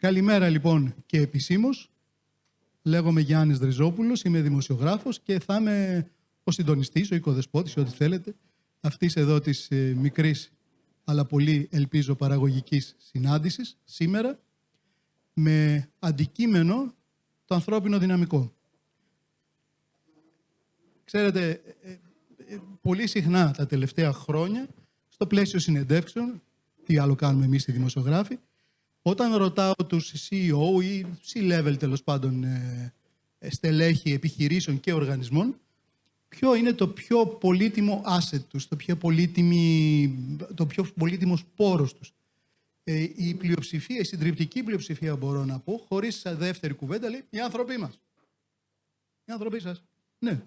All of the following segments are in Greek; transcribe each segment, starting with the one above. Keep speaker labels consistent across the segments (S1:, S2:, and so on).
S1: Καλημέρα λοιπόν και επισήμως. Λέγομαι Γιάννης Δριζόπουλος, είμαι δημοσιογράφος και θα είμαι ο συντονιστής, ο οικοδεσπότης, ό,τι θέλετε, αυτής εδώ της μικρής αλλά πολύ ελπίζω παραγωγικής συνάντησης σήμερα με αντικείμενο το ανθρώπινο δυναμικό. Ξέρετε, πολύ συχνά τα τελευταία χρόνια, στο πλαίσιο συνεντεύξεων, τι άλλο κάνουμε εμείς οι δημοσιογράφοι, όταν ρωτάω τους CEO ή C-level τέλος πάντων στελέχη επιχειρήσεων και οργανισμών, ποιο είναι το πιο πολύτιμο asset τους, το πιο πολύτιμο σπόρος τους. Η πλειοψηφία, η συντριπτική πλειοψηφία μπορώ να πω, χωρίς δεύτερη κουβέντα, λέει οι άνθρωποι μας. Οι άνθρωποι σας. Ναι.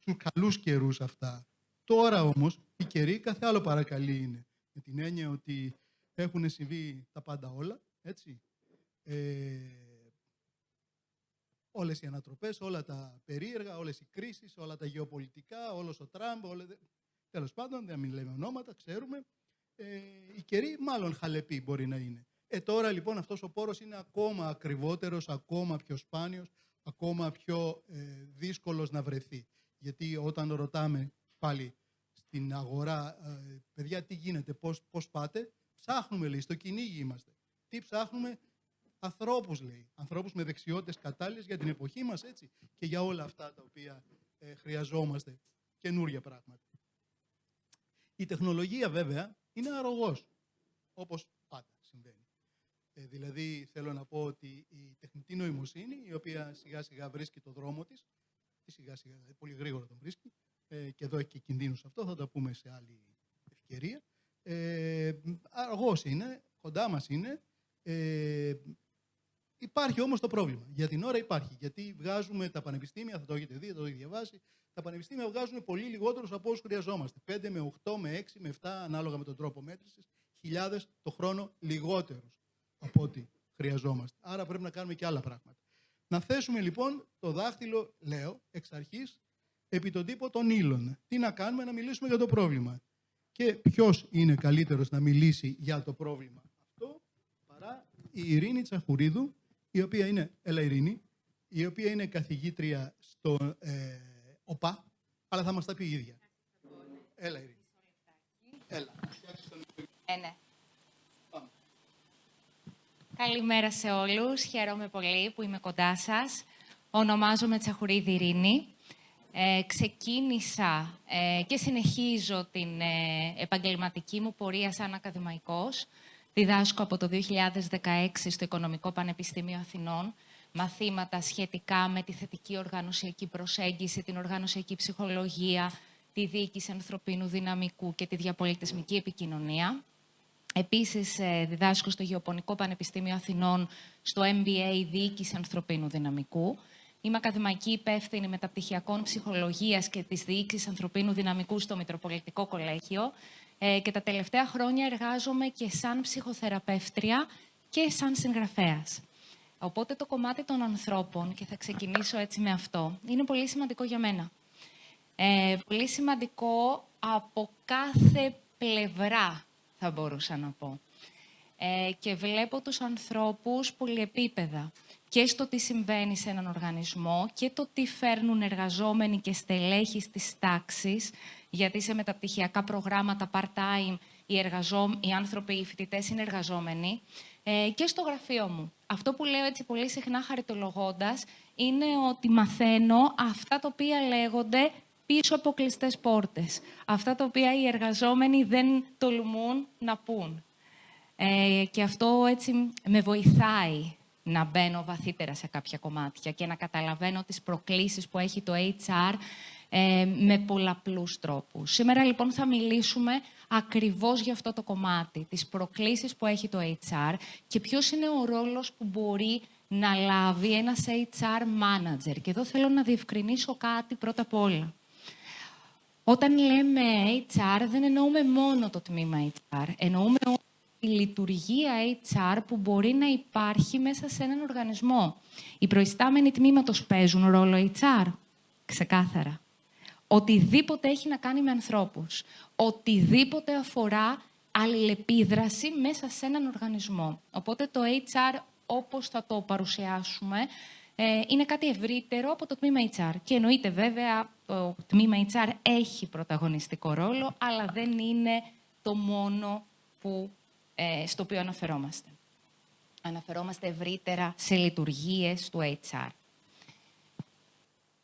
S1: Στους καλούς καιρούς αυτά. Τώρα όμως η καιρή κάθε άλλο παρακαλεί είναι. Με την έννοια ότι έχουν συμβεί τα πάντα όλα, έτσι. Όλες οι ανατροπές, όλα τα περίεργα, όλες οι κρίσεις, όλα τα γεωπολιτικά, όλος ο Τραμπ, τέλος πάντων, δεν μην λέμε ονόματα, ξέρουμε. Η καιρή μάλλον χαλεπή μπορεί να είναι. Τώρα λοιπόν αυτός ο πόρος είναι ακόμα ακριβότερος, ακόμα πιο σπάνιος, ακόμα πιο δύσκολος να βρεθεί. Γιατί όταν ρωτάμε πάλι στην αγορά, παιδιά τι γίνεται, πώς πάτε, ψάχνουμε λέει, στο κυνήγι είμαστε. Τι ψάχνουμε? Ανθρώπους λέει, ανθρώπους με δεξιότητες κατάλληλες για την εποχή μας, έτσι, και για όλα αυτά τα οποία χρειαζόμαστε, καινούργια πράγματα. Η τεχνολογία βέβαια είναι αρρωγός, όπως πάντα συμβαίνει. Δηλαδή θέλω να πω ότι η τεχνητή νοημοσύνη, η οποία σιγά σιγά βρίσκει το δρόμο της, σιγά σιγά, δηλαδή πολύ γρήγορα τον βρίσκει, και εδώ έχει και κινδύνους αυτό, θα τα πούμε σε άλλη ευκαιρία. Αργός είναι, κοντά μας είναι. Υπάρχει όμως το πρόβλημα. Για την ώρα υπάρχει. Γιατί βγάζουμε τα πανεπιστήμια, θα το έχετε δει, θα το έχετε διαβάσει, τα πανεπιστήμια βγάζουν πολύ λιγότερους από όσους χρειαζόμαστε. 5 με 8, με 6, με 7, ανάλογα με τον τρόπο μέτρησης, χιλιάδες το χρόνο λιγότερους από ό,τι χρειαζόμαστε. Άρα πρέπει να κάνουμε και άλλα πράγματα. Να θέσουμε λοιπόν το δάχτυλο, λέω, εξ αρχής, επί τον τύπο των ύλων. Τι να κάνουμε? Να μιλήσουμε για το πρόβλημα. Και ποιος είναι καλύτερος να μιλήσει για το πρόβλημα αυτό παρά η Ειρήνη Τσαχουρίδου, η οποία είναι, έλα Ειρήνη, η οποία είναι καθηγήτρια στο ΟΠΑ, αλλά θα μας τα πει η ίδια. Έλα Ειρήνη. Έλα.
S2: Ναι. Καλημέρα σε όλους. Χαίρομαι πολύ που είμαι κοντά σας. Ονομάζομαι Τσαχουρίδη Ειρήνη. Ξεκίνησα και συνεχίζω την επαγγελματική μου πορεία σαν ακαδημαϊκός. Διδάσκω από το 2016 στο Οικονομικό Πανεπιστήμιο Αθηνών μαθήματα σχετικά με τη θετική οργανωσιακή προσέγγιση, την οργανωσιακή ψυχολογία, τη διοίκηση ανθρωπίνου δυναμικού και τη διαπολιτισμική επικοινωνία. Επίσης, διδάσκω στο Γεωπονικό Πανεπιστήμιο Αθηνών στο MBA Διοίκηση Ανθρωπίνου Δυναμικού. Είμαι ακαδημαϊκή υπεύθυνη μεταπτυχιακών ψυχολογίας και της διοίκησης ανθρωπίνου δυναμικού στο Μητροπολιτικό Κολέγιο και τα τελευταία χρόνια εργάζομαι και σαν ψυχοθεραπεύτρια και σαν συγγραφέας. Οπότε το κομμάτι των ανθρώπων, και θα ξεκινήσω έτσι με αυτό, είναι πολύ σημαντικό για μένα. Πολύ σημαντικό από κάθε πλευρά, θα μπορούσα να πω. Και βλέπω τους ανθρώπους πολυεπίπεδα. Και στο τι συμβαίνει σε έναν οργανισμό και το τι φέρνουν εργαζόμενοι και στελέχοι στις τάξεις, γιατί σε μεταπτυχιακά προγράμματα part-time οι άνθρωποι, οι φοιτητές είναι εργαζόμενοι, και στο γραφείο μου. Αυτό που λέω έτσι πολύ συχνά χαριτολογώντας είναι ότι μαθαίνω αυτά τα οποία λέγονται πίσω από κλειστές πόρτες. Αυτά τα οποία οι εργαζόμενοι δεν τολμούν να πούν. Και αυτό έτσι με βοηθάει να μπαίνω βαθύτερα σε κάποια κομμάτια και να καταλαβαίνω τις προκλήσεις που έχει το HR με πολλαπλούς τρόπους. Σήμερα λοιπόν θα μιλήσουμε ακριβώς για αυτό το κομμάτι, τις προκλήσεις που έχει το HR και ποιος είναι ο ρόλος που μπορεί να λάβει ένας HR manager. Και εδώ θέλω να διευκρινίσω κάτι πρώτα απ' όλα. Όταν λέμε HR δεν εννοούμε μόνο το τμήμα HR, εννοούμε η λειτουργία HR που μπορεί να υπάρχει μέσα σε έναν οργανισμό. Οι προϊστάμενοι τμήματος παίζουν ρόλο HR. Ξεκάθαρα. Οτιδήποτε έχει να κάνει με ανθρώπους. Οτιδήποτε αφορά αλληλεπίδραση μέσα σε έναν οργανισμό. Οπότε το HR, όπως θα το παρουσιάσουμε, είναι κάτι ευρύτερο από το τμήμα HR. Και εννοείται βέβαια το τμήμα HR έχει πρωταγωνιστικό ρόλο, αλλά δεν είναι το μόνο στο οποίο αναφερόμαστε. Αναφερόμαστε ευρύτερα σε λειτουργίες του HR.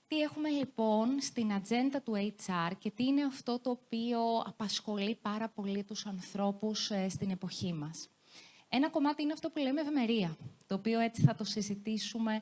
S2: Τι έχουμε λοιπόν στην ατζέντα του HR και τι είναι αυτό το οποίο απασχολεί πάρα πολύ τους ανθρώπους στην εποχή μας. Ένα κομμάτι είναι αυτό που λέμε ευημερία, το οποίο έτσι θα το συζητήσουμε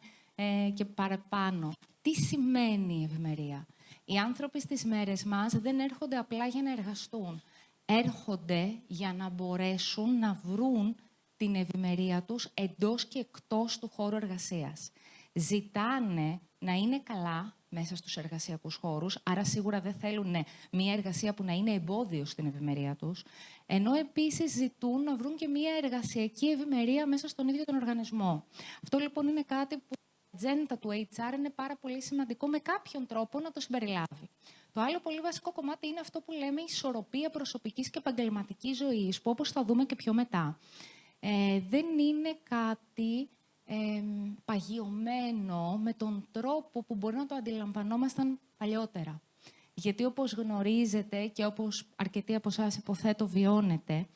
S2: και παραπάνω. Τι σημαίνει η ευημερία? Οι άνθρωποι στις μέρες μας δεν έρχονται απλά για να εργαστούν. Έρχονται για να μπορέσουν να βρουν την ευημερία τους εντός και εκτός του χώρου εργασίας. Ζητάνε να είναι καλά μέσα στους εργασιακούς χώρους, άρα σίγουρα δεν θέλουν μια εργασία που να είναι εμπόδιο στην ευημερία τους, ενώ επίσης ζητούν να βρουν και μια εργασιακή ευημερία μέσα στον ίδιο τον οργανισμό. Αυτό λοιπόν είναι κάτι που η ατζέντα του HR είναι πάρα πολύ σημαντικό με κάποιον τρόπο να το συμπεριλάβει. Το άλλο πολύ βασικό κομμάτι είναι αυτό που λέμε ισορροπία προσωπικής και επαγγελματικής ζωής, που όπως θα δούμε και πιο μετά, δεν είναι κάτι παγιωμένο με τον τρόπο που μπορεί να το αντιλαμβανόμασταν παλιότερα. Γιατί όπως γνωρίζετε και όπως αρκετοί από εσάς υποθέτω βιώνετε,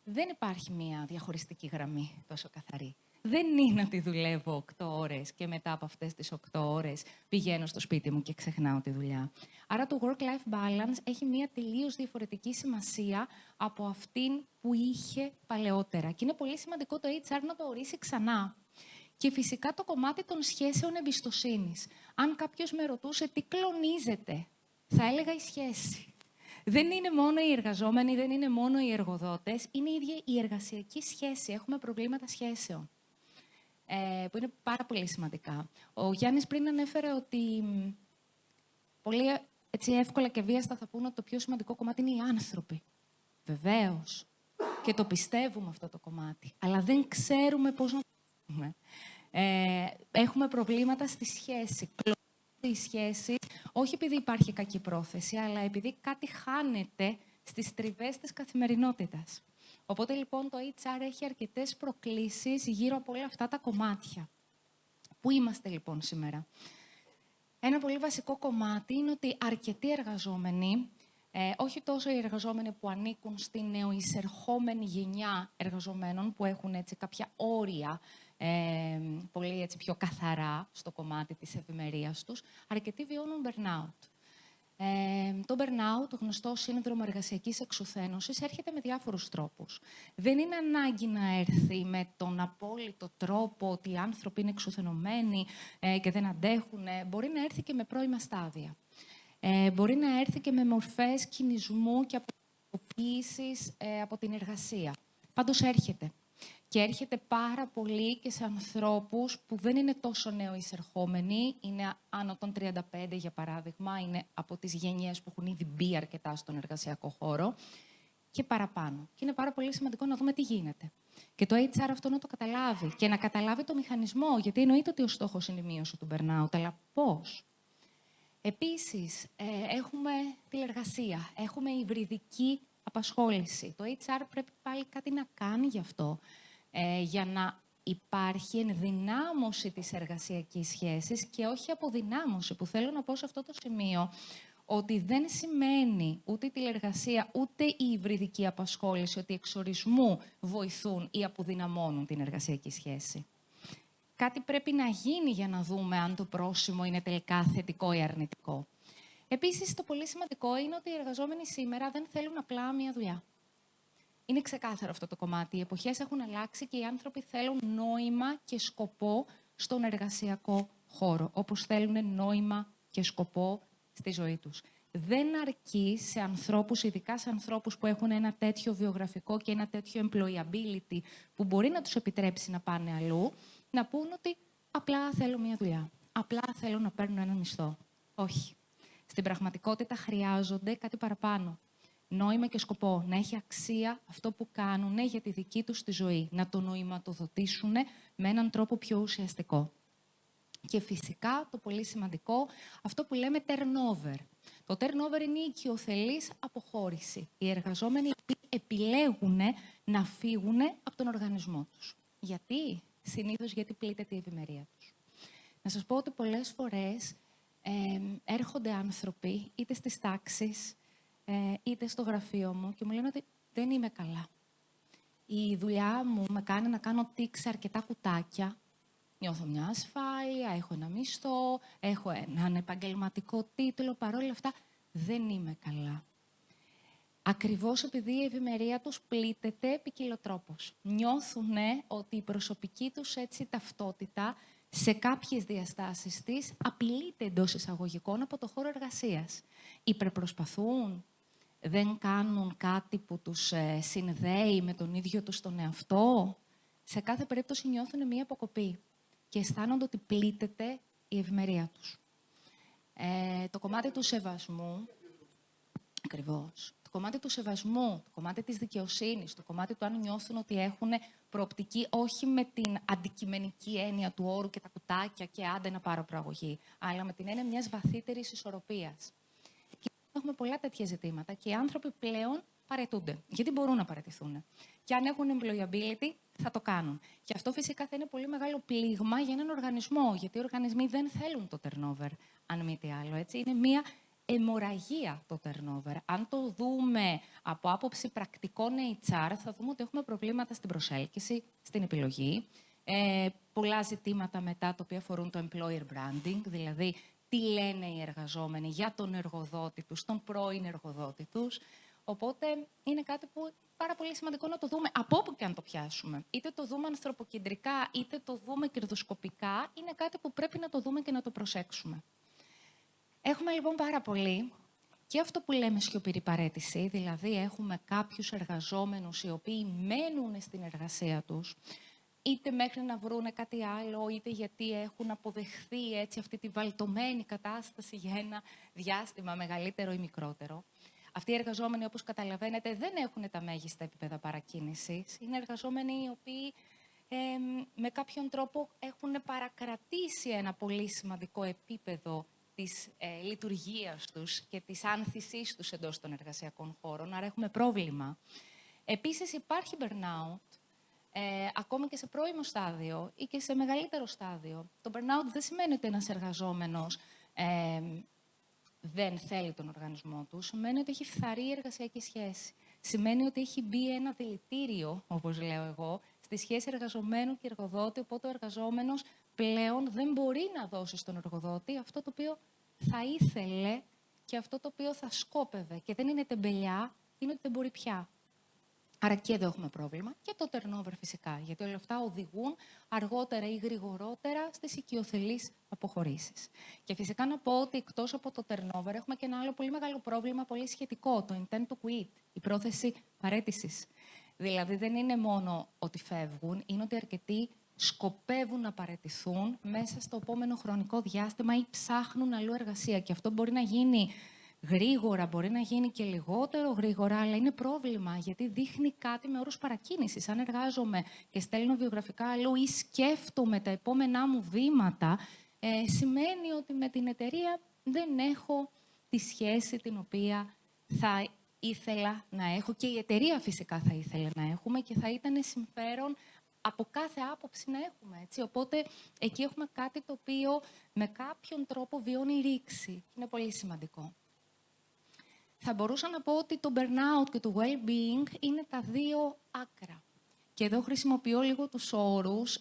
S2: δεν υπάρχει μία διαχωριστική γραμμή τόσο καθαρή. Δεν είναι ότι δουλεύω 8 ώρες και μετά από αυτές τις 8 ώρες πηγαίνω στο σπίτι μου και ξεχνάω τη δουλειά. Άρα το work-life balance έχει μία τελείως διαφορετική σημασία από αυτήν που είχε παλαιότερα. Και είναι πολύ σημαντικό το HR να το ορίσει ξανά. Και φυσικά το κομμάτι των σχέσεων εμπιστοσύνης. Αν κάποιος με ρωτούσε τι κλονίζεται, θα έλεγα η σχέση. Δεν είναι μόνο οι εργαζόμενοι, δεν είναι μόνο οι εργοδότες, είναι η ίδια η εργασιακή σχέση. Έχουμε προβλήματα σχέσεων, που είναι πάρα πολύ σημαντικά. Ο Γιάννης πριν ανέφερε ότι πολύ έτσι, εύκολα και βίαστα θα πούνε ότι το πιο σημαντικό κομμάτι είναι οι άνθρωποι. Βεβαίως. Και το πιστεύουμε αυτό το κομμάτι. Αλλά δεν ξέρουμε πώς να το πιστεύουμε. Έχουμε προβλήματα στη σχέση. Οι σχέσεις, όχι επειδή υπάρχει κακή πρόθεση, αλλά επειδή κάτι χάνεται στις τριβές της καθημερινότητας. Οπότε λοιπόν το HR έχει αρκετές προκλήσεις γύρω από όλα αυτά τα κομμάτια. Πού είμαστε λοιπόν σήμερα? Ένα πολύ βασικό κομμάτι είναι ότι αρκετοί εργαζόμενοι, όχι τόσο οι εργαζόμενοι που ανήκουν στη νεοεισερχόμενη γενιά εργαζομένων, που έχουν έτσι κάποια όρια πολύ έτσι, πιο καθαρά στο κομμάτι της ευημερίας τους, αρκετοί βιώνουν burnout. Το burnout, το γνωστό σύνδρομο εργασιακής εξουθένωσης, έρχεται με διάφορους τρόπους. Δεν είναι ανάγκη να έρθει με τον απόλυτο τρόπο ότι οι άνθρωποι είναι εξουθενωμένοι και δεν αντέχουν. Μπορεί να έρθει και με πρώιμα στάδια. Μπορεί να έρθει και με μορφές κινησμού και αποποίησης από την εργασία. Πάντως έρχεται. Και έρχεται πάρα πολύ και σε ανθρώπους που δεν είναι τόσο νεοεισερχόμενοι, είναι άνω των 35 για παράδειγμα, είναι από τις γενιές που έχουν ήδη μπει αρκετά στον εργασιακό χώρο και παραπάνω. Και είναι πάρα πολύ σημαντικό να δούμε τι γίνεται. Και το HR αυτό να το καταλάβει και να καταλάβει το μηχανισμό, γιατί εννοείται ότι ο στόχος είναι η μείωση του burnout, αλλά πώς? Επίσης, έχουμε τηλεργασία, έχουμε υβριδική απασχόληση. Το HR πρέπει πάλι κάτι να κάνει γι' αυτό. Για να υπάρχει ενδυνάμωση της εργασιακής σχέσης και όχι αποδυνάμωση, που θέλω να πω σε αυτό το σημείο ότι δεν σημαίνει ούτε η τηλεργασία ούτε η υβριδική απασχόληση ότι εξορισμού βοηθούν ή αποδυναμώνουν την εργασιακή σχέση. Κάτι πρέπει να γίνει για να δούμε αν το πρόσημο είναι τελικά θετικό ή αρνητικό. Επίσης, το πολύ σημαντικό είναι ότι οι εργαζόμενοι σήμερα δεν θέλουν απλά μία δουλειά. Είναι ξεκάθαρο αυτό το κομμάτι. Οι εποχές έχουν αλλάξει και οι άνθρωποι θέλουν νόημα και σκοπό στον εργασιακό χώρο, όπως θέλουν νόημα και σκοπό στη ζωή τους. Δεν αρκεί σε ανθρώπους, ειδικά σε ανθρώπους που έχουν ένα τέτοιο βιογραφικό και ένα τέτοιο employability που μπορεί να τους επιτρέψει να πάνε αλλού, να πούν ότι απλά θέλω μια δουλειά, απλά θέλω να παίρνω έναν μισθό. Όχι. Στην πραγματικότητα χρειάζονται κάτι παραπάνω. Νόημα και σκοπό, να έχει αξία αυτό που κάνουν για τη δική τους τη ζωή, να το νοηματοδοτήσουν με έναν τρόπο πιο ουσιαστικό. Και φυσικά, το πολύ σημαντικό, αυτό που λέμε turnover. Το turnover είναι η οικειοθελής αποχώρηση. Οι εργαζόμενοι επιλέγουν να φύγουν από τον οργανισμό τους. Γιατί? Συνήθως γιατί πλήττεται η ευημερία τους. Να σας πω ότι πολλές φορές έρχονται άνθρωποι, είτε στις τάξεις, είτε στο γραφείο μου, και μου λένε ότι δεν είμαι καλά. Η δουλειά μου με κάνει να κάνω τικ σε αρκετά κουτάκια. Νιώθω μια ασφάλεια, έχω ένα μισθό, έχω έναν επαγγελματικό τίτλο, παρόλα αυτά δεν είμαι καλά. Ακριβώς επειδή η ευημερία τους πλήττεται ποικιλοτρόπως. Νιώθουν ότι η προσωπική τους ταυτότητα σε κάποιες διαστάσεις της απειλείται εντός εισαγωγικών από το χώρο εργασίας. Υπερπροσπαθούν, δεν κάνουν κάτι που τους συνδέει με τον ίδιο τους τον εαυτό. Σε κάθε περίπτωση νιώθουν μία αποκοπή και αισθάνονται ότι πλήττεται η ευημερία τους. Το κομμάτι του σεβασμού, ακριβώς, το κομμάτι του σεβασμού, το κομμάτι της δικαιοσύνης, το κομμάτι του αν νιώθουν ότι έχουν προοπτική όχι με την αντικειμενική έννοια του όρου και τα κουτάκια και άντε να πάρω προαγωγή, αλλά με την έννοια μιας βαθύτερης ισορροπίας. Και έχουμε πολλά τέτοια ζητήματα και οι άνθρωποι πλέον παραιτούνται. Γιατί μπορούν να παραιτηθούν. Και αν έχουν employability, θα το κάνουν. Και αυτό φυσικά θα είναι πολύ μεγάλο πλήγμα για έναν οργανισμό. Γιατί οι οργανισμοί δεν θέλουν το turnover, αν μη τι άλλο. Έτσι. Είναι μία αιμορραγία το turnover. Αν το δούμε από άποψη πρακτικών HR, θα δούμε ότι έχουμε προβλήματα στην προσέλκυση, στην επιλογή. Πολλά ζητήματα μετά τα οποία αφορούν το employer branding, δηλαδή τι λένε οι εργαζόμενοι για τον εργοδότη τους, τον πρώην εργοδότη τους. Οπότε είναι κάτι που πάρα πολύ σημαντικό να το δούμε από όπου και αν το πιάσουμε. Είτε το δούμε ανθρωποκεντρικά, είτε το δούμε κερδοσκοπικά, είναι κάτι που πρέπει να το δούμε και να το προσέξουμε. Έχουμε λοιπόν πάρα πολύ και αυτό που λέμε σιωπηρή παραίτηση, δηλαδή έχουμε κάποιους εργαζόμενους οι οποίοι μένουν στην εργασία τους, είτε μέχρι να βρούνε κάτι άλλο, είτε γιατί έχουν αποδεχθεί έτσι αυτή τη βαλτωμένη κατάσταση για ένα διάστημα μεγαλύτερο ή μικρότερο. Αυτοί οι εργαζόμενοι, όπως καταλαβαίνετε, δεν έχουν τα μέγιστα επίπεδα παρακίνησης. Είναι εργαζόμενοι οι οποίοι με κάποιον τρόπο έχουν παρακρατήσει ένα πολύ σημαντικό επίπεδο της λειτουργίας τους και της άνθησής τους εντός των εργασιακών χώρων, άρα έχουμε πρόβλημα. Επίσης υπάρχει burnout, ακόμα και σε πρώιμο στάδιο ή και σε μεγαλύτερο στάδιο. Το burnout δεν σημαίνει ότι ένας εργαζόμενος δεν θέλει τον οργανισμό του, σημαίνει ότι έχει φθαρεί η εργασιακή σχέση. Σημαίνει ότι έχει μπει ένα δηλητήριο, όπως λέω εγώ, στη σχέση εργαζομένου και εργοδότη, οπότε ο εργαζόμενος πλέον δεν μπορεί να δώσει στον εργοδότη αυτό το οποίο θα ήθελε και αυτό το οποίο θα σκόπευε. Και δεν είναι τεμπελιά, είναι ότι δεν μπορεί πια. Άρα και εδώ έχουμε πρόβλημα και το turnover φυσικά, γιατί όλα αυτά οδηγούν αργότερα ή γρηγορότερα στις οικειοθελείς αποχωρήσεις. Και φυσικά να πω ότι εκτός από το turnover έχουμε και ένα άλλο πολύ μεγάλο πρόβλημα, πολύ σχετικό, το intent to quit, η πρόθεση παραίτησης. Δηλαδή δεν είναι μόνο ότι φεύγουν, είναι ότι αρκετοί σκοπεύουν να παραιτηθούν μέσα στο επόμενο χρονικό διάστημα ή ψάχνουν αλλού εργασία. Και αυτό μπορεί να γίνει γρήγορα, μπορεί να γίνει και λιγότερο γρήγορα, αλλά είναι πρόβλημα γιατί δείχνει κάτι με όρους παρακίνησης. Αν εργάζομαι και στέλνω βιογραφικά αλλού ή σκέφτομαι τα επόμενά μου βήματα, σημαίνει ότι με την εταιρεία δεν έχω τη σχέση την οποία θα ήθελα να έχω και η εταιρεία φυσικά θα ήθελε να έχουμε και θα ήταν συμφέρον από κάθε άποψη να έχουμε. Έτσι. Οπότε εκεί έχουμε κάτι το οποίο με κάποιον τρόπο βιώνει ρήξη. Είναι πολύ σημαντικό. Θα μπορούσα να πω ότι το burnout και το well-being είναι τα δύο άκρα. Και εδώ χρησιμοποιώ λίγο τους όρους,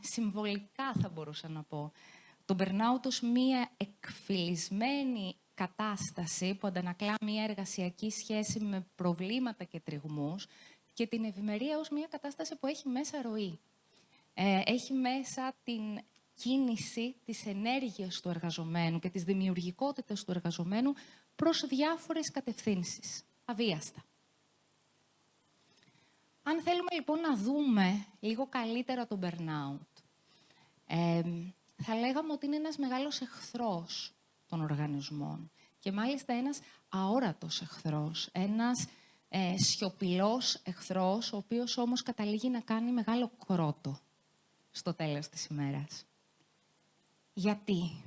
S2: συμβολικά θα μπορούσα να πω. Το burnout ως μία εκφυλισμένη κατάσταση που αντανακλά μία εργασιακή σχέση με προβλήματα και τριγμούς και την ευημερία ως μία κατάσταση που έχει μέσα ροή. Έχει μέσα την κίνηση της ενέργειας του εργαζομένου και της δημιουργικότητας του εργαζομένου προς διάφορες κατευθύνσεις, αβίαστα. Αν θέλουμε λοιπόν να δούμε λίγο καλύτερα τον burnout, θα λέγαμε ότι είναι ένας μεγάλος εχθρός των οργανισμών και μάλιστα ένας αόρατος εχθρός, ένας σιωπηλός εχθρός, ο οποίος όμως καταλήγει να κάνει μεγάλο κρότο στο τέλος της ημέρας. Γιατί?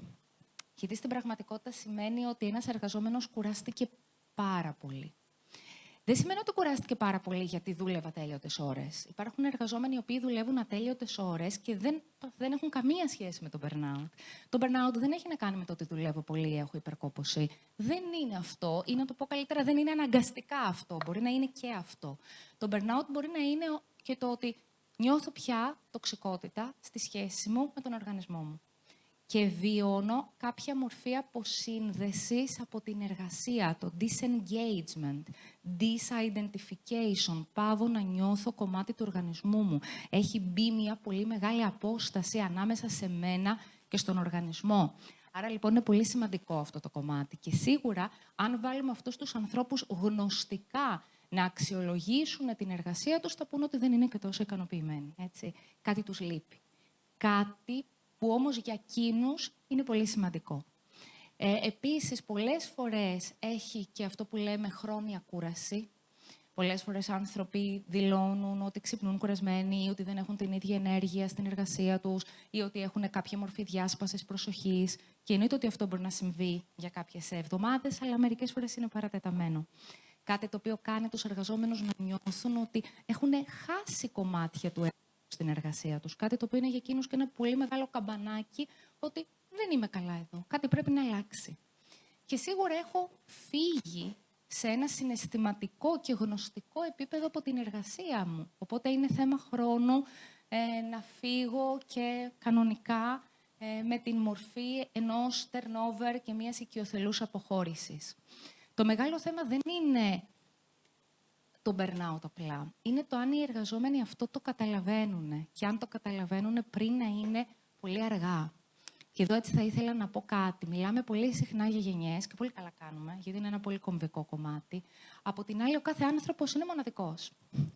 S2: Γιατί στην πραγματικότητα σημαίνει ότι ένας εργαζόμενος κουράστηκε πάρα πολύ. Δεν σημαίνει ότι κουράστηκε πάρα πολύ γιατί δούλευε ατέλειωτες ώρες. Υπάρχουν εργαζόμενοι οι οποίοι δουλεύουν ατέλειωτες ώρες και δεν έχουν καμία σχέση με το burnout. Το burnout δεν έχει να κάνει με το ότι δουλεύω πολύ ή έχω υπερκόπωση. Δεν είναι αυτό, ή να το πω καλύτερα, δεν είναι αναγκαστικά αυτό. Μπορεί να είναι και αυτό. Το burnout μπορεί να είναι και το ότι νιώθω πια τοξικότητα στη σχέση μου με τον οργανισμό μου. Και βιώνω κάποια μορφή αποσύνδεσης από την εργασία, το disengagement, disidentification, παύω να νιώθω κομμάτι του οργανισμού μου. Έχει μπει μια πολύ μεγάλη απόσταση ανάμεσα σε μένα και στον οργανισμό. Άρα λοιπόν είναι πολύ σημαντικό αυτό το κομμάτι. Και σίγουρα αν βάλουμε αυτούς τους ανθρώπους γνωστικά να αξιολογήσουν την εργασία τους, θα πούνε ότι δεν είναι και τόσο ικανοποιημένοι. Έτσι. Κάτι τους λείπει. Κάτι που όμως για εκείνους είναι πολύ σημαντικό. Επίσης, πολλές φορές έχει και αυτό που λέμε χρόνια κούραση. Πολλές φορές άνθρωποι δηλώνουν ότι ξυπνούν κουρασμένοι ή ότι δεν έχουν την ίδια ενέργεια στην εργασία τους ή ότι έχουν κάποια μορφή διάσπασης προσοχής. Και εννοείται ότι αυτό μπορεί να συμβεί για κάποιες εβδομάδες, αλλά μερικές φορές είναι παρατεταμένο. Κάτι το οποίο κάνει τους εργαζόμενους να νιώθουν ότι έχουν χάσει κομμάτια του στην εργασία τους. Κάτι το οποίο είναι για εκείνους και ένα πολύ μεγάλο καμπανάκι ότι δεν είμαι καλά εδώ. Κάτι πρέπει να αλλάξει. Και σίγουρα έχω φύγει σε ένα συναισθηματικό και γνωστικό επίπεδο από την εργασία μου. Οπότε είναι θέμα χρόνου να φύγω και κανονικά με την μορφή ενός turnover και μιας οικειοθελούς αποχώρησης. Το μεγάλο θέμα δεν είναι το burnout απλά. Είναι το αν οι εργαζόμενοι αυτό το καταλαβαίνουν και αν το καταλαβαίνουν πριν να είναι πολύ αργά. Και εδώ έτσι θα ήθελα να πω κάτι. Μιλάμε πολύ συχνά για γενιές και πολύ καλά κάνουμε, γιατί είναι ένα πολύ κομβικό κομμάτι. Από την άλλη, ο κάθε άνθρωπος είναι μοναδικός.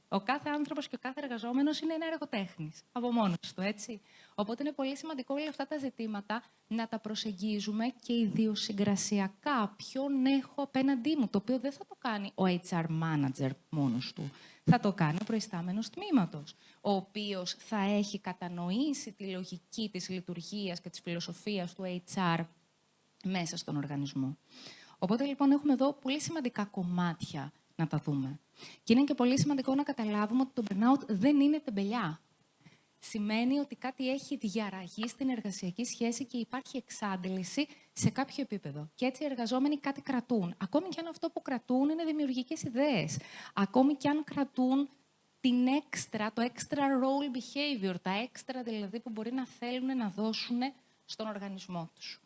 S2: Ο κάθε άνθρωπος και ο κάθε εργαζόμενος είναι ένα εργοτέχνης, από μόνος του, έτσι. Οπότε είναι πολύ σημαντικό όλα αυτά τα ζητήματα να τα προσεγγίζουμε και ιδιοσυγκρασιακά. Ποιον έχω απέναντί μου, το οποίο δεν θα το κάνει ο HR manager μόνος του. Θα το κάνει ο προϊστάμενος τμήματος, ο οποίος θα έχει κατανοήσει τη λογική της λειτουργίας και της φιλοσοφίας του HR μέσα στον οργανισμό. Οπότε, λοιπόν, έχουμε εδώ πολύ σημαντικά κομμάτια να τα δούμε. Και είναι και πολύ σημαντικό να καταλάβουμε ότι το burnout δεν είναι τεμπελιά. Σημαίνει ότι κάτι έχει διαραγεί στην εργασιακή σχέση και υπάρχει εξάντληση σε κάποιο επίπεδο. Και έτσι οι εργαζόμενοι κάτι κρατούν. Ακόμη και αν αυτό που κρατούν είναι δημιουργικές ιδέες. Ακόμη και αν κρατούν το extra role behavior, τα έξτρα δηλαδή που μπορεί να θέλουν να δώσουν στον οργανισμό τους.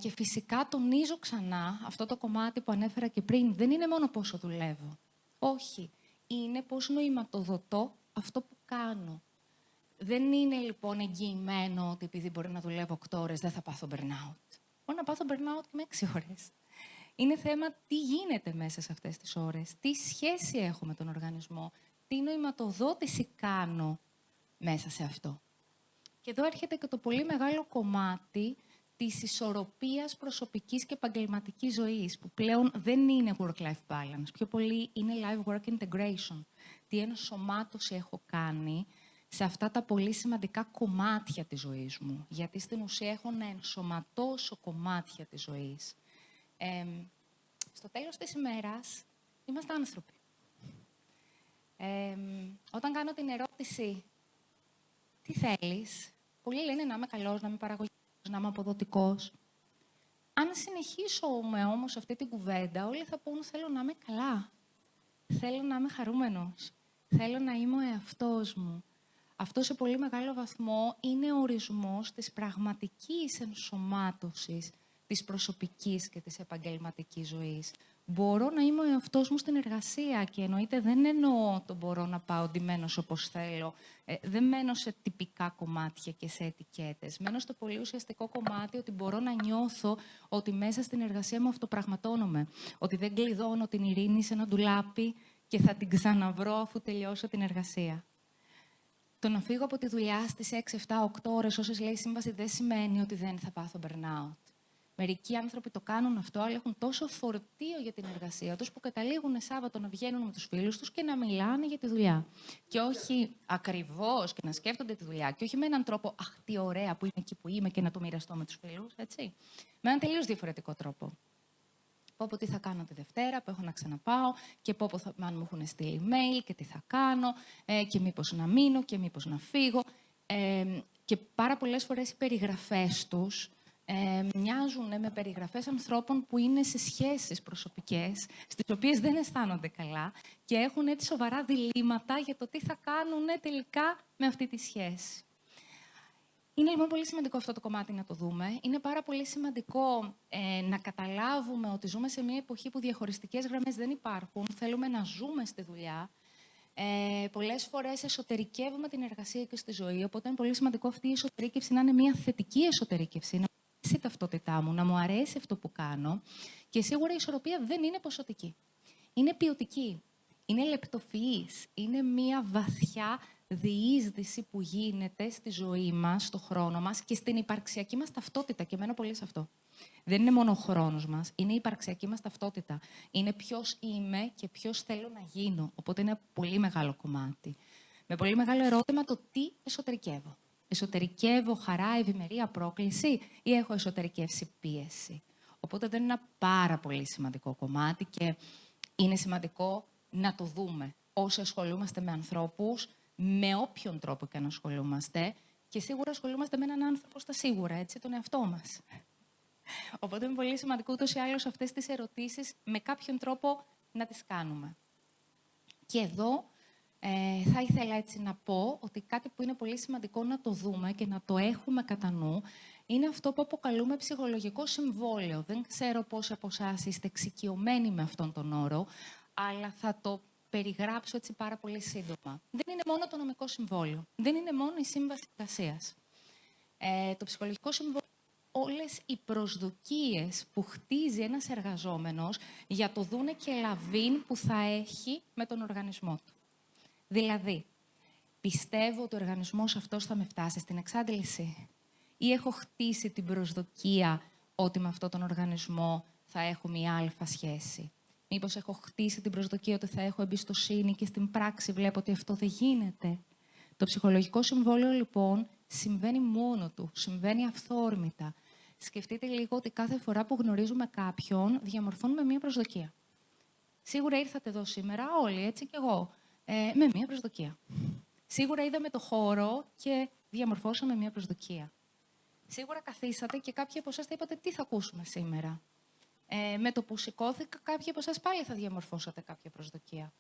S2: Και φυσικά τονίζω ξανά αυτό το κομμάτι που ανέφερα και πριν. Δεν είναι μόνο πόσο δουλεύω. Όχι. Είναι πώς νοηματοδοτώ αυτό που κάνω. Δεν είναι λοιπόν εγγυημένο ότι επειδή μπορεί να δουλεύω 8 ώρες δεν θα πάθω burnout. Μπορεί να πάθω burnout και με 6 ώρες. Είναι θέμα τι γίνεται μέσα σε αυτές τις ώρες, τι σχέση έχω με τον οργανισμό, τι νοηματοδότηση κάνω μέσα σε αυτό. Και εδώ έρχεται και το πολύ μεγάλο κομμάτι της ισορροπίας προσωπικής και επαγγελματικής ζωής, που πλέον δεν είναι work-life balance, πιο πολύ είναι life-work integration. Τι ενσωμάτωση έχω κάνει σε αυτά τα πολύ σημαντικά κομμάτια της ζωής μου, γιατί στην ουσία έχω να ενσωματώσω κομμάτια της ζωής. Στο τέλος της ημέρας είμαστε άνθρωποι. Όταν κάνω την ερώτηση «Τι θέλεις?», πολλοί λένε να είμαι καλός, να είμαι παραγωγικός, να είμαι αποδοτικός. Αν συνεχίσουμε όμως αυτή την κουβέντα, όλοι θα πούν «Θέλω να είμαι καλά, θέλω να είμαι χαρούμενος, θέλω να είμαι ο εαυτός μου». Αυτό σε πολύ μεγάλο βαθμό είναι ο ορισμός της πραγματικής ενσωμάτωσης της προσωπικής και της επαγγελματικής ζωής. Μπορώ να είμαι ο εαυτός μου στην εργασία και εννοείται δεν εννοώ το μπορώ να πάω ντυμένος όπως θέλω. Δεν μένω σε τυπικά κομμάτια και σε ετικέτες. Μένω στο πολύ ουσιαστικό κομμάτι ότι μπορώ να νιώθω ότι μέσα στην εργασία μου αυτοπραγματώνομαι. Ότι δεν κλειδώνω την ειρήνη σε ένα ντουλάπι και θα την ξαναβρω αφού τελειώσω την εργασία. Το να φύγω από τη δουλειά στις 6, 7, 8 ώρες, όσες λέει η σύμβαση, δεν σημαίνει ότι δεν θα πάθω burnout. Μερικοί άνθρωποι το κάνουν αυτό, αλλά έχουν τόσο φορτίο για την εργασία τους που καταλήγουν Σάββατο να βγαίνουν με τους φίλους τους και να μιλάνε για τη δουλειά. Και όχι ακριβώς και να σκέφτονται τη δουλειά. Και όχι με έναν τρόπο, αχ, τι ωραία που είμαι εκεί που είμαι και να το μοιραστώ με τους φίλους, έτσι. Με έναν τελείως διαφορετικό τρόπο. Πω τι θα κάνω τη Δευτέρα, που έχω να ξαναπάω και αν μου έχουν στείλει email και τι θα κάνω και μήπως να μείνω και μήπως να φύγω. Και πάρα πολλές φορές οι περιγραφές τους μοιάζουν με περιγραφές ανθρώπων που είναι σε σχέσεις προσωπικές, στις οποίες δεν αισθάνονται καλά και έχουν έτσι σοβαρά διλήμματα για το τι θα κάνουν τελικά με αυτή τη σχέση. Είναι λοιπόν πολύ σημαντικό αυτό το κομμάτι να το δούμε. Είναι πάρα πολύ σημαντικό να καταλάβουμε ότι ζούμε σε μια εποχή που διαχωριστικές γραμμές δεν υπάρχουν. Θέλουμε να ζούμε στη δουλειά. Πολλές φορές εσωτερικεύουμε την εργασία και στη ζωή, οπότε είναι πολύ σημαντικό αυτή η εσωτερήκευση να είναι μια θετική εσωτερήκευση, να μου αρέσει η ταυτότητά μου, να μου αρέσει αυτό που κάνω. Και σίγουρα η ισορροπία δεν είναι ποσοτική. Είναι ποιοτική. Είναι λεπτοφυής. Είναι μια βαθιά διείσδυση που γίνεται στη ζωή μας, στο χρόνο μας και στην υπαρξιακή μας ταυτότητα. Και μένω πολύ σε αυτό. Δεν είναι μόνο ο χρόνος μας, είναι η υπαρξιακή μας ταυτότητα. Είναι ποιος είμαι και ποιος θέλω να γίνω. Οπότε είναι πολύ μεγάλο κομμάτι. Με πολύ μεγάλο ερώτημα το τι εσωτερικεύω. Εσωτερικεύω χαρά, ευημερία, πρόκληση ή έχω εσωτερικεύσει πίεση. Οπότε δεν είναι ένα πάρα πολύ σημαντικό κομμάτι και είναι σημαντικό να το δούμε. Όσοι ασχολούμαστε με ανθρώπους, με όποιον τρόπο και αν ασχολούμαστε, και σίγουρα ασχολούμαστε με έναν άνθρωπο στα σίγουρα, έτσι, τον εαυτό μας. Οπότε είναι πολύ σημαντικό ούτως ή άλλως αυτές τις ερωτήσεις με κάποιον τρόπο να τις κάνουμε. Και εδώ θα ήθελα έτσι να πω ότι κάτι που είναι πολύ σημαντικό να το δούμε και να το έχουμε κατά νου είναι αυτό που αποκαλούμε ψυχολογικό συμβόλαιο. Δεν ξέρω πόσοι από εσάς είστε εξοικειωμένοι με αυτόν τον όρο, αλλά θα το περιγράψω έτσι πάρα πολύ σύντομα. Δεν είναι μόνο το νομικό συμβόλαιο. Δεν είναι μόνο η σύμβαση εργασίας. Το ψυχολογικό συμβόλαιο, όλες οι προσδοκίες που χτίζει ένας εργαζόμενος για το δούνε και λαβήν που θα έχει με τον οργανισμό του. Δηλαδή, πιστεύω ότι ο οργανισμός αυτός θα με φτάσει στην εξάντληση ή έχω χτίσει την προσδοκία ότι με αυτόν τον οργανισμό θα έχω μια αλφα σχέση. Μήπως έχω χτίσει την προσδοκία ότι θα έχω εμπιστοσύνη και στην πράξη βλέπω ότι αυτό δεν γίνεται. Το ψυχολογικό συμβόλαιο, λοιπόν, συμβαίνει μόνο του, συμβαίνει αυθόρμητα. Σκεφτείτε λίγο ότι κάθε φορά που γνωρίζουμε κάποιον, διαμορφώνουμε μία προσδοκία. Σίγουρα ήρθατε εδώ σήμερα, όλοι, έτσι κι εγώ, με μία προσδοκία. Σίγουρα είδαμε το χώρο και διαμορφώσαμε μία προσδοκία. Σίγουρα καθίσατε και κάποιοι από εσάς θα είπατε τι θα ακούσουμε σήμερα. Με το που σηκώθηκα, κάποιοι από εσάς πάλι θα διαμορφώσατε κάποια προσδοκία.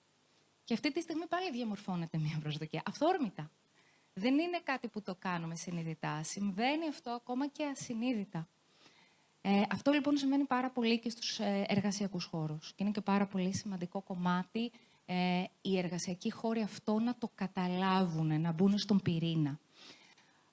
S2: Και αυτή τη στιγμή πάλι διαμορφώνεται μία προσδοκία. Αυθόρμητα. Δεν είναι κάτι που το κάνουμε συνειδητά. Συμβαίνει αυτό ακόμα και ασυνείδητα. Αυτό λοιπόν συμβαίνει πάρα πολύ και στους εργασιακούς χώρους. Και είναι και πάρα πολύ σημαντικό κομμάτι οι εργασιακοί χώροι αυτό να το καταλάβουν, να μπουν στον πυρήνα.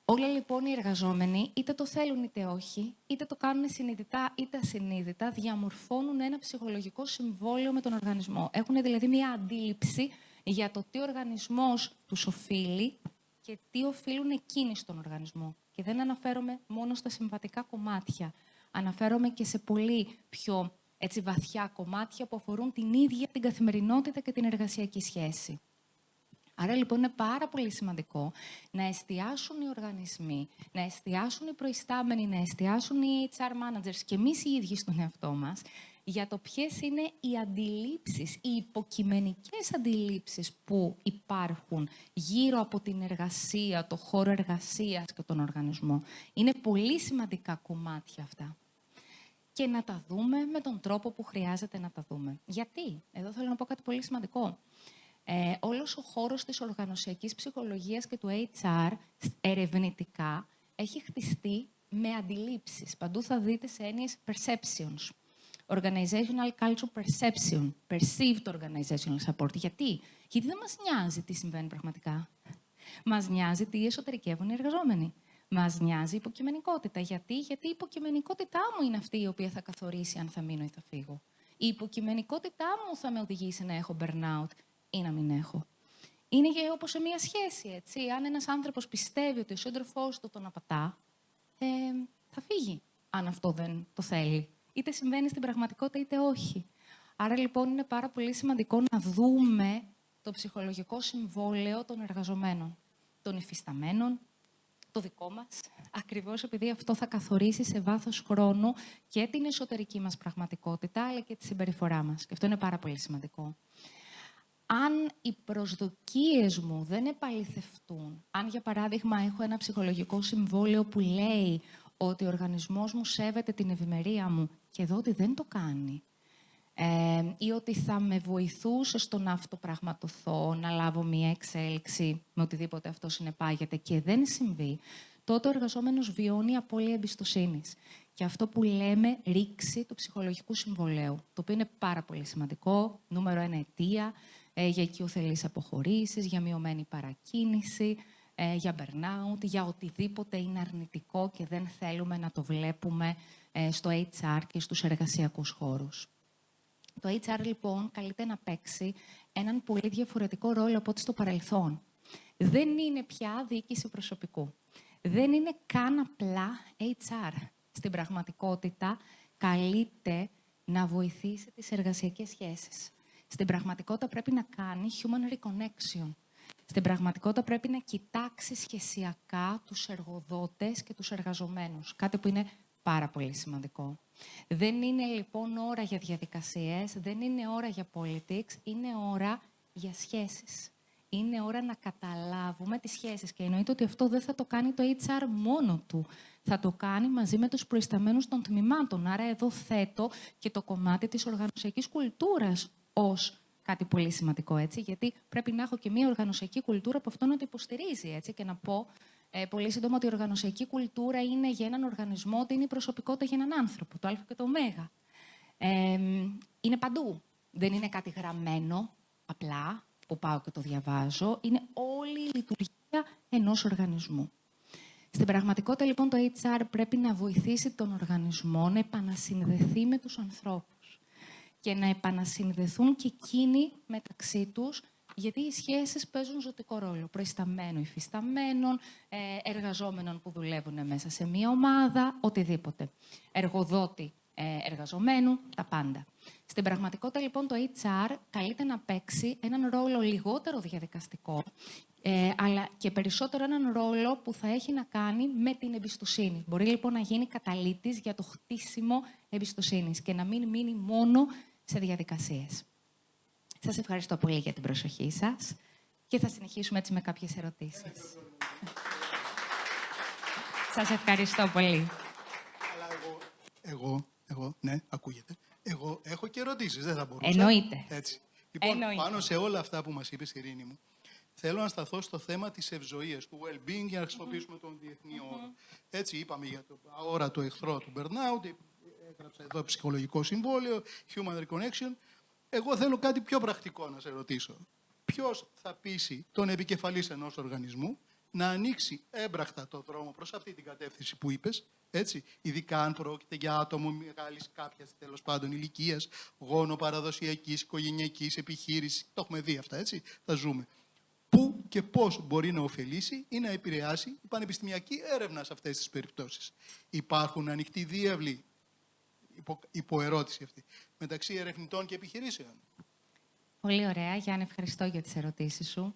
S2: Όλοι λοιπόν οι εργαζόμενοι, είτε το θέλουν είτε όχι, είτε το κάνουν συνειδητά είτε ασυνείδητα, διαμορφώνουν ένα ψυχολογικό συμβόλαιο με τον οργανισμό. Έχουν δηλαδή μια αντίληψη για το τι ο οργανισμός τους οφείλει και τι οφείλουν εκείνοι στον οργανισμό. Και δεν αναφέρομαι μόνο στα συμβατικά κομμάτια. Αναφέρομαι και σε πολύ πιο έτσι, βαθιά κομμάτια που αφορούν την ίδια την καθημερινότητα και την εργασιακή σχέση. Άρα λοιπόν είναι πάρα πολύ σημαντικό να εστιάσουν οι οργανισμοί, να εστιάσουν οι προϊστάμενοι, να εστιάσουν οι HR managers και εμείς οι ίδιοι στον εαυτό μας για το ποιες είναι οι αντιλήψεις, οι υποκειμενικές αντιλήψεις που υπάρχουν γύρω από την εργασία, το χώρο εργασίας και τον οργανισμό. Είναι πολύ σημαντικά κομμάτια αυτά. Και να τα δούμε με τον τρόπο που χρειάζεται να τα δούμε. Γιατί? Εδώ θέλω να πω κάτι πολύ σημαντικό. Όλος ο χώρος της οργανωσιακής ψυχολογίας και του HR ερευνητικά έχει χτιστεί με αντιλήψεις. Παντού θα δείτε σε έννοιες perceptions. Organizational culture perception. Perceived organizational support. Γιατί? Γιατί δεν μας νοιάζει τι συμβαίνει πραγματικά. Μας νοιάζει τι εσωτερικεύουν οι εργαζόμενοι. Μας νοιάζει η υποκειμενικότητα. Γιατί? Γιατί η υποκειμενικότητά μου είναι αυτή η οποία θα καθορίσει αν θα μείνω ή θα φύγω. Η υποκειμενικότητά μου θα με οδηγήσει να έχω burnout ή να μην έχω. Είναι όπως σε μια σχέση, έτσι. Αν ένας άνθρωπος πιστεύει ότι ο σύντροφός του τον απατά, θα φύγει. αν αυτό δεν το θέλει. Είτε συμβαίνει στην πραγματικότητα, είτε όχι. Άρα, λοιπόν, είναι πάρα πολύ σημαντικό να δούμε το ψυχολογικό συμβόλαιο των εργαζομένων, των υφισταμένων, το δικό μας, ακριβώς επειδή αυτό θα καθορίσει σε βάθος χρόνου και την εσωτερική μας πραγματικότητα, αλλά και τη συμπεριφορά μας. Και αυτό είναι πάρα πολύ σημαντικό. Αν οι προσδοκίες μου δεν επαληθευτούν, αν για παράδειγμα έχω ένα ψυχολογικό συμβόλαιο που λέει ότι ο οργανισμός μου σέβεται την ευημερία μου και εδώ ότι δεν το κάνει, ή ότι θα με βοηθούσε στο να αυτοπραγματοθώ, να λάβω μία εξέλιξη με οτιδήποτε αυτό συνεπάγεται και δεν συμβεί, τότε ο εργαζόμενος βιώνει απώλεια εμπιστοσύνης. Και αυτό που λέμε ρήξη του ψυχολογικού συμβολέου, το οποίο είναι πάρα πολύ σημαντικό, νούμερο 1 αιτία, για οικειοθελείς αποχωρήσεις, για μειωμένη παρακίνηση, για burnout, για οτιδήποτε είναι αρνητικό και δεν θέλουμε να το βλέπουμε στο HR και στους εργασιακούς χώρους. Το HR, λοιπόν, καλείται να παίξει έναν πολύ διαφορετικό ρόλο από ό,τι στο παρελθόν. Δεν είναι πια διοίκηση προσωπικού. Δεν είναι καν απλά HR. Στην πραγματικότητα, καλείται να βοηθήσει τις εργασιακές σχέσεις. Στην πραγματικότητα πρέπει να κάνει human reconnection. Στην πραγματικότητα πρέπει να κοιτάξει σχεσιακά τους εργοδότες και τους εργαζομένους. Κάτι που είναι πάρα πολύ σημαντικό. Δεν είναι λοιπόν ώρα για διαδικασίες, δεν είναι ώρα για politics, είναι ώρα για σχέσεις. Είναι ώρα να καταλάβουμε τις σχέσεις και εννοείται ότι αυτό δεν θα το κάνει το HR μόνο του. Θα το κάνει μαζί με τους προϊσταμένους των τμήματων. Άρα εδώ θέτω και το κομμάτι της οργανωσιακής κουλτούρας ως κάτι πολύ σημαντικό, έτσι, γιατί πρέπει να έχω και μια οργανωσιακή κουλτούρα που αυτό να το υποστηρίζει, έτσι, και να πω πολύ σύντομα ότι η οργανωσιακή κουλτούρα είναι για έναν οργανισμό, ότι είναι η προσωπικότητα για έναν άνθρωπο, το α και το ω. Είναι παντού. Δεν είναι κάτι γραμμένο, απλά, που πάω και το διαβάζω. Είναι όλη η λειτουργία ενός οργανισμού. Στην πραγματικότητα, λοιπόν, το HR πρέπει να βοηθήσει τον οργανισμό να επανασυνδεθεί με τους ανθρώπους και να επανασυνδεθούν και εκείνοι μεταξύ τους, γιατί οι σχέσεις παίζουν ζωτικό ρόλο. Προϊσταμένων, υφισταμένων, εργαζόμενων που δουλεύουν μέσα σε μία ομάδα, οτιδήποτε. Εργοδότη, εργαζομένου, τα πάντα. Στην πραγματικότητα, λοιπόν, το HR καλείται να παίξει έναν ρόλο λιγότερο διαδικαστικό, αλλά και περισσότερο έναν ρόλο που θα έχει να κάνει με την εμπιστοσύνη. Μπορεί, λοιπόν, να γίνει καταλύτης για το χτίσιμο εμπιστοσύνης και να μην μείνει μόνο σε διαδικασίες. Σας ευχαριστώ πολύ για την προσοχή σας και θα συνεχίσουμε έτσι με κάποιες ερωτήσεις. Σας ευχαριστώ πολύ.
S1: Αλλά εγώ, ναι, ακούγεται. Εγώ έχω και ερωτήσεις, δεν θα μπορούσα.
S2: Εννοείται.
S1: Έτσι. Λοιπόν, πάνω σε όλα αυτά που μας είπες, Ειρήνη μου, θέλω να σταθώ στο θέμα της ευζοίας, του well-being, για να χρησιμοποιήσουμε τον διεθνή όρο. Έτσι, είπαμε για το αόρατο εχθρό του burnout, έγραψα εδώ ψυχολογικό συμβόλαιο, human reconnection. Εγώ θέλω κάτι πιο πρακτικό να σε ρωτήσω. Ποιος θα πείσει τον επικεφαλής ενός οργανισμού να ανοίξει έμπρακτα το δρόμο προς αυτή την κατεύθυνση που είπες, έτσι, ειδικά αν πρόκειται για άτομο μεγάλης κάποιας τέλος πάντων ηλικίας, γόνο παραδοσιακής, οικογενειακής επιχείρησης, το έχουμε δει αυτά, έτσι, θα ζούμε. Πού και πώς μπορεί να ωφελήσει ή να επηρεάσει η πανεπιστημιακή έρευνα σε αυτές τις περιπτώσεις. Υπάρχουν ανοιχτοί διάβλοι, υποερώτηση αυτή, μεταξύ ερευνητών και επιχειρήσεων.
S2: Πολύ ωραία, Γιάννη, ευχαριστώ για τις ερωτήσεις σου.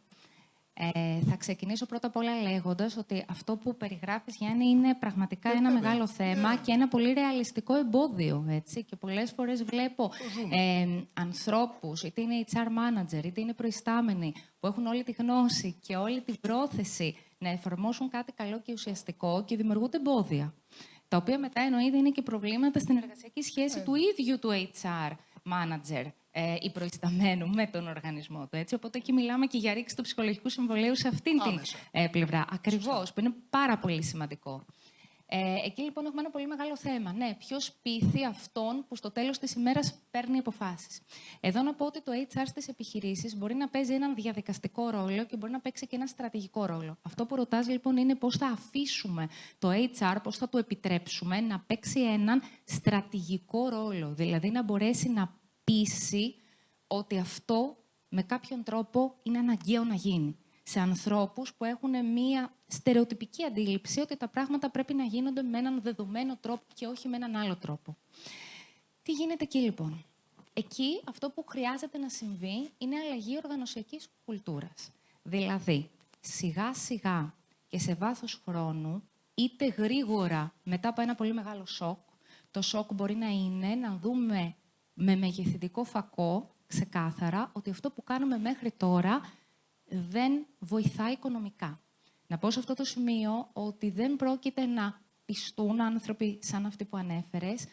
S2: Θα ξεκινήσω πρώτα απ' όλα λέγοντας ότι αυτό που περιγράφεις, Γιάννη, είναι πραγματικά ένα μεγάλο θέμα και ένα πολύ ρεαλιστικό εμπόδιο. Έτσι. Και πολλές φορές βλέπω ανθρώπους, είτε είναι HR manager, είτε είναι προϊστάμενοι, που έχουν όλη τη γνώση και όλη την πρόθεση να εφαρμόσουν κάτι καλό και ουσιαστικό και δημιουργούνται εμπόδια. Τα οποία μετά εννοείται είναι και προβλήματα στην εργασιακή σχέση του ίδιου του HR manager ή προϊσταμένου με τον οργανισμό του. Έτσι. Οπότε εκεί μιλάμε και για ρήξη του ψυχολογικού συμβολαίου σε αυτήν την πλευρά. Ακριβώς, που είναι πάρα πολύ σημαντικό. Εκεί λοιπόν έχουμε ένα πολύ μεγάλο θέμα. Ναι, ποιος πείθει αυτόν που στο τέλος της ημέρας παίρνει αποφάσεις. Εδώ να πω ότι το HR στις επιχειρήσεις μπορεί να παίζει έναν διαδικαστικό ρόλο και μπορεί να παίξει και ένα στρατηγικό ρόλο. Αυτό που ρωτάς λοιπόν είναι πώς θα αφήσουμε το HR, πώς θα το επιτρέψουμε να παίξει έναν στρατηγικό ρόλο. Δηλαδή να μπορέσει να πείσει ότι αυτό με κάποιον τρόπο είναι αναγκαίο να γίνει. σε ανθρώπους που έχουν μία στερεοτυπική αντίληψη ότι τα πράγματα πρέπει να γίνονται με έναν δεδομένο τρόπο και όχι με έναν άλλο τρόπο. Τι γίνεται εκεί λοιπόν? Εκεί αυτό που χρειάζεται να συμβεί είναι αλλαγή οργανωσιακής κουλτούρας. Δηλαδή, σιγά σιγά και σε βάθος χρόνου, είτε γρήγορα μετά από ένα πολύ μεγάλο σοκ, το σοκ μπορεί να είναι να δούμε με μεγεθυντικό φακό ξεκάθαρα ότι αυτό που κάνουμε μέχρι τώρα δεν βοηθάει οικονομικά. Να πω σε αυτό το σημείο ότι δεν πρόκειται να πιστούν άνθρωποι σαν αυτοί που ανέφερες,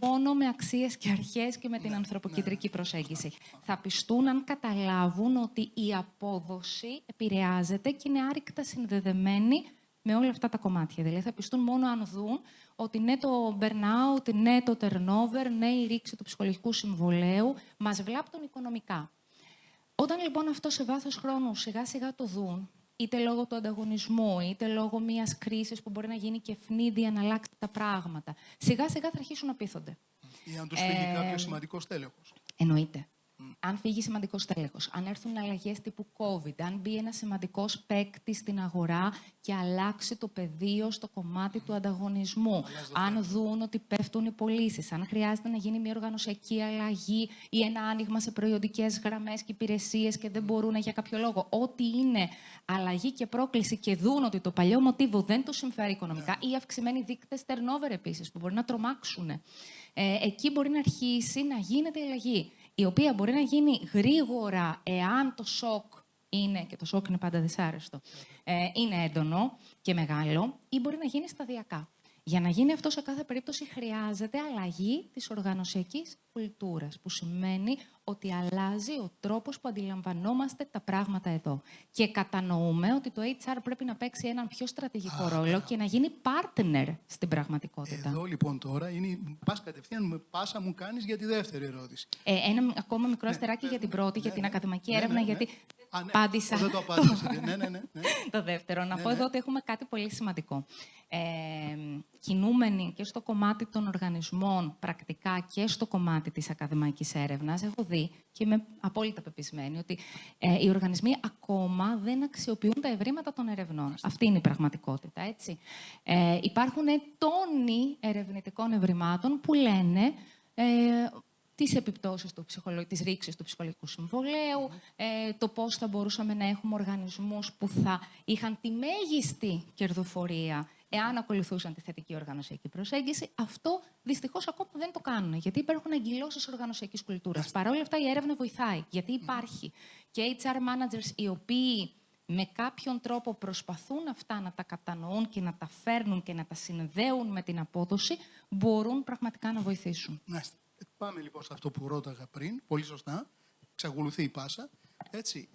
S2: μόνο με αξίες και αρχές και με την ανθρωποκεντρική προσέγγιση. Θα πιστούν αν καταλάβουν ότι η απόδοση επηρεάζεται και είναι άρρηκτα συνδεδεμένη με όλα αυτά τα κομμάτια. Δηλαδή θα πιστούν μόνο αν δουν ότι ναι το burnout, ναι το turnover, ναι η ρήξη του ψυχολογικού συμβολέου μας βλάπτουν οικονομικά. Όταν λοιπόν αυτό σε βάθος χρόνου σιγά σιγά το δουν, είτε λόγω του ανταγωνισμού, είτε λόγω μιας κρίσης που μπορεί να γίνει και ευνίδια να αλλάξει τα πράγματα, σιγά σιγά θα αρχίσουν να πείθονται.
S1: Ή αν τους φύγει κάποιο σημαντικό τέλεχος.
S2: Εννοείται. Αν φύγει σημαντικός τέλεχος, αν έρθουν αλλαγές τύπου COVID, αν μπει ένα σημαντικός παίκτη στην αγορά και αλλάξει το πεδίο στο κομμάτι του ανταγωνισμού, αν δουν ότι πέφτουν οι πωλήσεις, αν χρειάζεται να γίνει μια οργανωσιακή αλλαγή ή ένα άνοιγμα σε προϊόντικές γραμμές και υπηρεσίες και δεν μπορούν για κάποιο λόγο, ό,τι είναι αλλαγή και πρόκληση και δουν ότι το παλιό μοτίβο δεν τους συμφέρει οικονομικά ή αυξημένοι δείκτες turnover επίσης που μπορεί να τρομάξουν, εκεί μπορεί να αρχίσει να γίνεται η αλλαγή, η οποία μπορεί να γίνει γρήγορα εάν το σοκ είναι, και το σοκ είναι πάντα δυσάρεστο, είναι έντονο και μεγάλο, ή μπορεί να γίνει σταδιακά. Για να γίνει αυτό σε κάθε περίπτωση χρειάζεται αλλαγή της οργανωσιακής κουλτούρας, που σημαίνει ότι αλλάζει ο τρόπος που αντιλαμβανόμαστε τα πράγματα εδώ. Και κατανοούμε ότι το HR πρέπει να παίξει έναν πιο στρατηγικό ρόλο και να γίνει partner στην πραγματικότητα.
S1: Εδώ λοιπόν τώρα πας κατευθείαν με πάσα μου κάνεις για τη δεύτερη ερώτηση.
S2: Ένα ακόμα μικρό αστεράκι για την πρώτη, για την ακαδημαϊκή έρευνα, γιατί απάντησα.
S1: Δεν το απάντησα. Ναι.
S2: Το δεύτερο. Να πω εδώ ότι έχουμε κάτι πολύ σημαντικό. Κινούμενοι και στο κομμάτι των οργανισμών πρακτικά και στο κομμάτι της ακαδημαϊκής έρευνας, έχω δει και είμαι απόλυτα πεπισμένη ότι οι οργανισμοί ακόμα δεν αξιοποιούν τα ευρήματα των ερευνών. Αυτή είναι η πραγματικότητα, έτσι. Υπάρχουν τόνοι ερευνητικών ευρημάτων που λένε τις επιπτώσεις της ρήξης του ψυχολογικού συμβολέου, το πώς θα μπορούσαμε να έχουμε οργανισμούς που θα είχαν τη μέγιστη κερδοφορία εάν ακολουθούσαν τη θετική οργανωσιακή προσέγγιση. Αυτό δυστυχώς ακόμα δεν το κάνουν, γιατί υπάρχουν αγκυλώσεις οργανωσιακής κουλτούρας. Παρ' όλα αυτά η έρευνα βοηθάει, γιατί υπάρχει και HR managers οι οποίοι με κάποιον τρόπο προσπαθούν αυτά να τα κατανοούν και να τα φέρνουν και να τα συνδέουν με την απόδοση, μπορούν πραγματικά να βοηθήσουν.
S1: Πάμε λοιπόν σε αυτό που ρώταγα πριν, πολύ σωστά, εξακολουθεί η πάσα. Έτσι,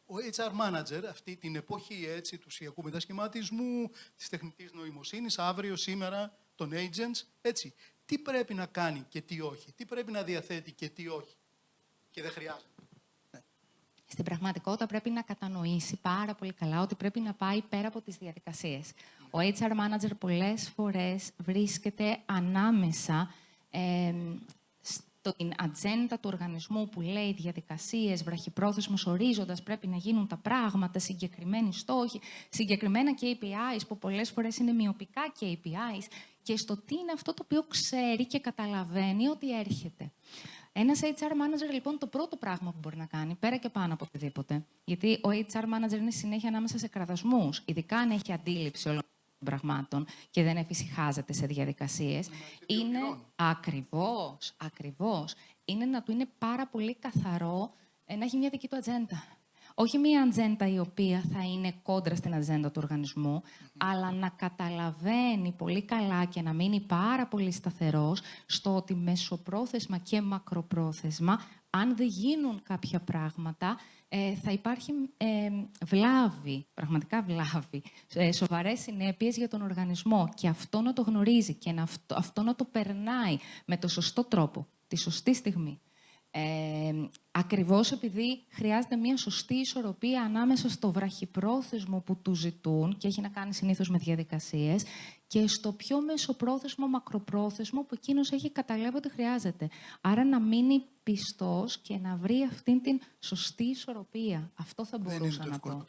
S1: ο HR manager αυτή την εποχή έτσι, του ψηφιακού μετασχηματισμού, της τεχνητής νοημοσύνης, αύριο, σήμερα, των agents, έτσι, τι πρέπει να κάνει και τι όχι, τι πρέπει να διαθέτει και τι όχι και δεν χρειάζεται.
S2: Στην πραγματικότητα πρέπει να κατανοήσει πάρα πολύ καλά ότι πρέπει να πάει πέρα από τις διαδικασίες. Ο HR manager πολλές φορές βρίσκεται ανάμεσα στην ατζέντα του οργανισμού που λέει διαδικασίες, βραχυπρόθεσμος ορίζοντας, πρέπει να γίνουν τα πράγματα, συγκεκριμένοι στόχοι, συγκεκριμένα KPIs που πολλές φορές είναι μειοπικά KPIs και στο τι είναι αυτό το οποίο ξέρει και καταλαβαίνει ότι έρχεται. Ένας HR manager, λοιπόν, το πρώτο πράγμα που μπορεί να κάνει, πέρα και πάνω από οτιδήποτε, γιατί ο HR manager είναι συνέχεια ανάμεσα σε κραδασμούς, ειδικά αν έχει αντίληψη όλων των πραγμάτων και δεν εφησυχάζεται σε διαδικασίες, είναι ακριβώς, είναι να του είναι πάρα πολύ καθαρό να έχει μια δική του ατζέντα. Όχι μια ατζέντα η οποία θα είναι κόντρα στην ατζέντα του οργανισμού, αλλά να καταλαβαίνει πολύ καλά και να μείνει πάρα πολύ σταθερός στο ότι μεσοπρόθεσμα και μακροπρόθεσμα, αν δεν γίνουν κάποια πράγματα, θα υπάρχει βλάβη, πραγματικά βλάβη, σοβαρές συνέπειες για τον οργανισμό. Και αυτό να το γνωρίζει και αυτό να το περνάει με το σωστό τρόπο, τη σωστή στιγμή. Ακριβώς επειδή χρειάζεται μια σωστή ισορροπία ανάμεσα στο βραχυπρόθεσμο που του ζητούν και έχει να κάνει συνήθως με διαδικασίες και στο πιο μεσοπρόθεσμο, μακροπρόθεσμο που εκείνος έχει καταλάβει ότι χρειάζεται. Άρα να μείνει πιστός και να βρει αυτήν την σωστή ισορροπία. Αυτό θα μπορούσα να πω.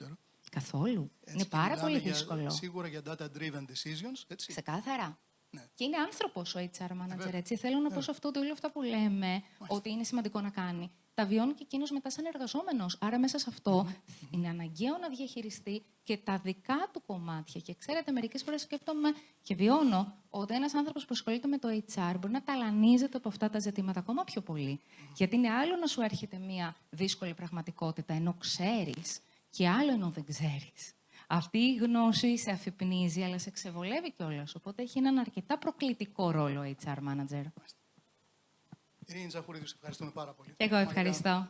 S2: Καθόλου.
S1: Έτσι,
S2: είναι πάρα πολύ δύσκολο.
S1: Σίγουρα για data-driven decisions, έτσι.
S2: Ξεκάθαρα.
S1: Ναι.
S2: Και είναι άνθρωπος ο HR manager, έτσι. Θέλω να πω σε αυτό όλα αυτά που λέμε, ότι είναι σημαντικό να κάνει. Τα βιώνει και εκείνος μετά σαν εργαζόμενος. Άρα μέσα σε αυτό είναι αναγκαίο να διαχειριστεί και τα δικά του κομμάτια. Και ξέρετε, μερικές φορές σκέφτομαι και βιώνω ότι ένας άνθρωπος που ασχολείται με το HR μπορεί να ταλανίζεται από αυτά τα ζητήματα ακόμα πιο πολύ. Γιατί είναι άλλο να σου έρχεται μια δύσκολη πραγματικότητα ενώ ξέρεις, και άλλο ενώ δεν ξέρεις. Αυτή η γνώση σε αφυπνίζει, αλλά σε ξεβολεύει κιόλας. Οπότε έχει έναν αρκετά προκλητικό ρόλο ο HR manager.
S1: Ειρήνη Ζαχουρίδου, ευχαριστούμε πάρα πολύ.
S2: Και εγώ ευχαριστώ.